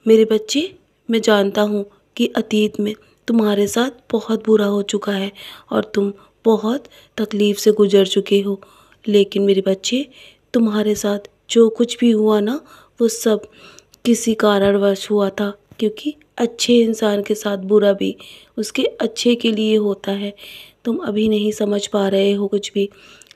मेरे बच्चे, मैं जानता हूँ कि अतीत में तुम्हारे साथ बहुत बुरा हो चुका है और तुम बहुत तकलीफ़ से गुज़र चुके हो। लेकिन मेरे बच्चे, तुम्हारे साथ जो कुछ भी हुआ ना, वो सब किसी कारणवश हुआ था, क्योंकि अच्छे इंसान के साथ बुरा भी उसके अच्छे के लिए होता है। तुम अभी नहीं समझ पा रहे हो कुछ भी,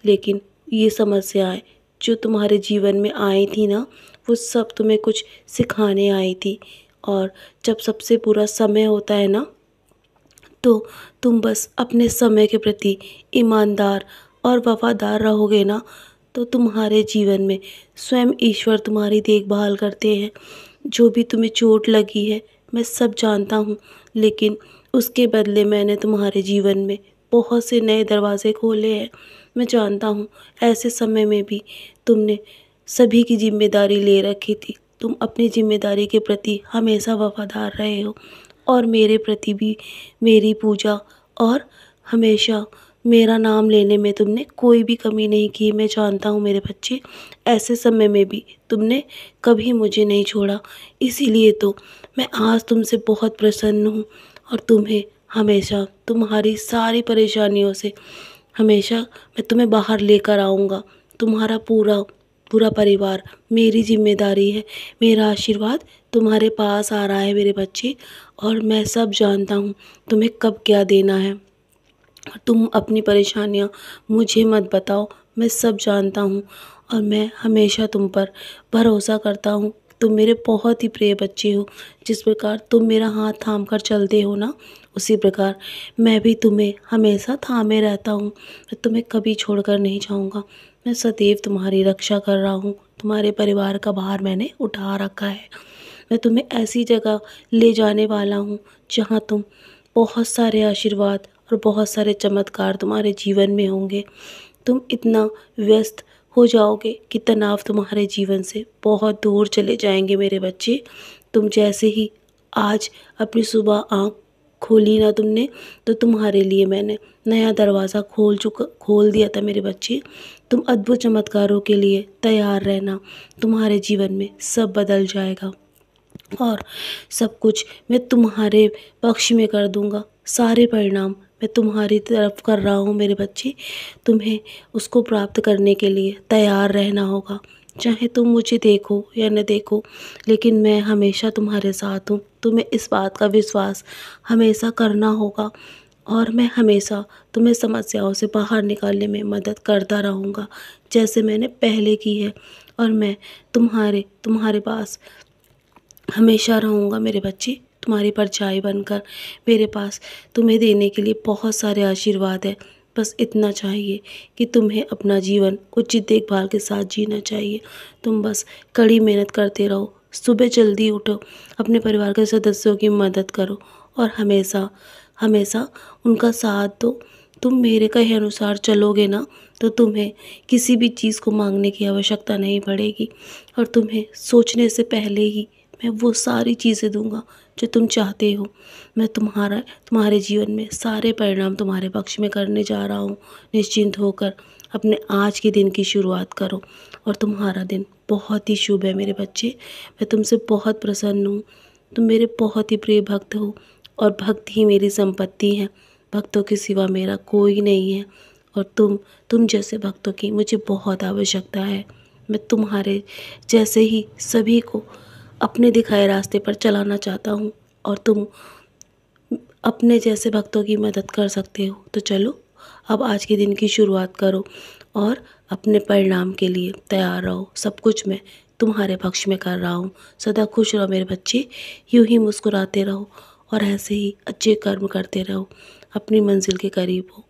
लेकिन ये समस्याएं जो तुम्हारे जीवन में आई थी ना, वो सब तुम्हें कुछ सिखाने आई थी। और जब सबसे बुरा समय होता है ना, तो तुम बस अपने समय के प्रति ईमानदार और वफ़ादार रहोगे ना, तो तुम्हारे जीवन में स्वयं ईश्वर तुम्हारी देखभाल करते हैं। जो भी तुम्हें चोट लगी है, मैं सब जानता हूँ, लेकिन उसके बदले मैंने तुम्हारे जीवन में बहुत से नए दरवाज़े खोले हैं। मैं जानता हूँ, ऐसे समय में भी तुमने सभी की ज़िम्मेदारी ले रखी थी। तुम अपनी ज़िम्मेदारी के प्रति हमेशा वफ़ादार रहे हो और मेरे प्रति भी मेरी पूजा और हमेशा मेरा नाम लेने में तुमने कोई भी कमी नहीं की। मैं जानता हूँ मेरे बच्चे, ऐसे समय में भी तुमने कभी मुझे नहीं छोड़ा। इसीलिए तो मैं आज तुमसे बहुत प्रसन्न हूँ और तुम्हें हमेशा तुम्हारी सारी परेशानियों से हमेशा मैं तुम्हें बाहर लेकर आऊँगा। तुम्हारा पूरा पूरा परिवार मेरी ज़िम्मेदारी है। मेरा आशीर्वाद तुम्हारे पास आ रहा है मेरे बच्चे, और मैं सब जानता हूँ तुम्हें कब क्या देना है। तुम अपनी परेशानियाँ मुझे मत बताओ, मैं सब जानता हूँ और मैं हमेशा तुम पर भरोसा करता हूँ। तुम मेरे बहुत ही प्रिय बच्चे हो। जिस प्रकार तुम मेरा हाथ थाम कर चलते हो ना, उसी प्रकार मैं भी तुम्हें हमेशा थामे रहता हूँ। मैं तुम्हें कभी छोड़कर नहीं जाऊँगा। मैं सदैव तुम्हारी रक्षा कर रहा हूँ। तुम्हारे परिवार का भार मैंने उठा रखा है। मैं तुम्हें ऐसी जगह ले जाने वाला हूँ जहाँ तुम बहुत सारे आशीर्वाद और बहुत सारे चमत्कार तुम्हारे जीवन में होंगे। तुम इतना व्यस्त हो जाओगे कि तनाव तुम्हारे जीवन से बहुत दूर चले जाएंगे मेरे बच्चे। तुम जैसे ही आज अपनी सुबह आँख खोली ना तुमने, तो तुम्हारे लिए मैंने नया दरवाज़ा खोल दिया था मेरे बच्चे। तुम अद्भुत चमत्कारों के लिए तैयार रहना। तुम्हारे जीवन में सब बदल जाएगा और सब कुछ मैं तुम्हारे पक्ष में कर दूंगा। सारे परिणाम मैं तुम्हारी तरफ कर रहा हूँ मेरे बच्चे। तुम्हें उसको प्राप्त करने के लिए तैयार रहना होगा। चाहे तुम मुझे देखो या न देखो, लेकिन मैं हमेशा तुम्हारे साथ हूँ। तुम्हें इस बात का विश्वास हमेशा करना होगा और मैं हमेशा तुम्हें समस्याओं से बाहर निकालने में मदद करता रहूँगा, जैसे मैंने पहले की है। और मैं तुम्हारे तुम्हारे पास हमेशा रहूँगा मेरे बच्चे, तुम्हारी परछाई बनकर। मेरे पास तुम्हें देने के लिए बहुत सारे आशीर्वाद हैं। बस इतना चाहिए कि तुम्हें अपना जीवन उचित देखभाल के साथ जीना चाहिए। तुम बस कड़ी मेहनत करते रहो, सुबह जल्दी उठो, अपने परिवार के सदस्यों की मदद करो और हमेशा हमेशा उनका साथ दो। तुम मेरे कहे अनुसार चलोगे ना, तो तुम्हें किसी भी चीज़ को मांगने की आवश्यकता नहीं पड़ेगी और तुम्हें सोचने से पहले ही मैं वो सारी चीज़ें दूंगा जो तुम चाहते हो। मैं तुम्हारे जीवन में सारे परिणाम तुम्हारे पक्ष में करने जा रहा हूँ। निश्चिंत होकर अपने आज के दिन की शुरुआत करो और तुम्हारा दिन बहुत ही शुभ है मेरे बच्चे। मैं तुमसे बहुत प्रसन्न हूँ। तुम मेरे बहुत ही प्रिय भक्त हो और भक्त ही मेरी संपत्ति है। भक्तों के सिवा मेरा कोई नहीं है और तुम जैसे भक्तों की मुझे बहुत आवश्यकता है। मैं तुम्हारे जैसे ही सभी को अपने दिखाए रास्ते पर चलाना चाहता हूँ और तुम अपने जैसे भक्तों की मदद कर सकते हो। तो चलो, अब आज के दिन की शुरुआत करो और अपने परिणाम के लिए तैयार रहो। सब कुछ मैं तुम्हारे पक्ष में कर रहा हूँ। सदा खुश रहो मेरे बच्चे, यूं ही मुस्कुराते रहो और ऐसे ही अच्छे कर्म करते रहो। अपनी मंजिल के करीब हो।